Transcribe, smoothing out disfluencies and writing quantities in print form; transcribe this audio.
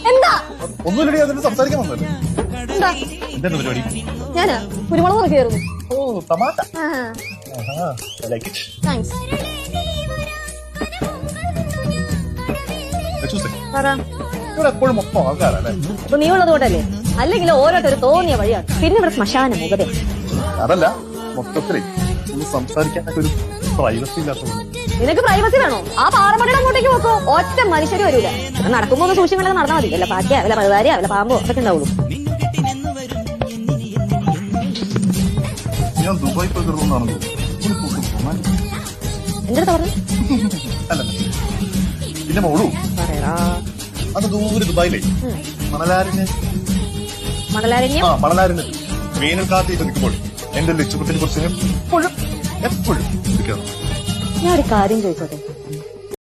എന്താ ഒന്നുമില്ലടി, അതിന് സംസാരിക്കാൻ വന്നല്ലേ. എന്താണ് പരിപാടി? ഞാനാ കുരുമുളക് നോക്കിയായിരുന്നു. ഓ, തമാശ. താങ്ക്സ്. ഇവിടെ എപ്പോഴും മൊത്തം ആൾക്കാരല്ലേ? അപ്പൊ നീ ഉള്ളത് കൊണ്ടല്ലേ, അല്ലെങ്കിൽ ഓരോരുത്തർ തോന്നിയ വഴിയാണ്. പിന്നെ ഇവിടെ ശ്മശാന മുഖത. അതല്ല, മൊത്തത്തിലേ ഒന്ന് സംസാരിക്കാനൊക്കെ ഒരു പ്രൈവസി ഇല്ലാത്തത്. നിനക്ക് പ്രൈവസി വേണോ? ആ പാറമടയുടെ അങ്ങോട്ടേക്ക് പോക്കോ, ഒറ്റ മനുഷ്യര് വരൂല. നടക്കുമ്പോ ഒന്ന് സൂക്ഷിച്ചു കണ്ടത് നടന്നാൽ മതി. വല്ല പാറ്റ, വല്ല പഴുതാരിയ, വല്ല പാമ്പോ ഒക്കെ ഉണ്ടാവുള്ളൂ. ഞാൻ ദുബായ് പോയിരുന്നാണല്ലോ. എന്റെ അടുത്ത് പറഞ്ഞു. അല്ല പിന്നെ മോളൂ, പറയടാ. അത് ദൂരെ ദുബായിലേ മണലാരണ്യം വേനൽക്കാലത്ത് നിൽക്കുമ്പോൾ എന്റെ ലക്ഷ്യത്തിനെ കുറിച്ച് എപ്പോഴും ഞാൻ ഒരു കാര്യം ചോദിച്ചോട്ടെ.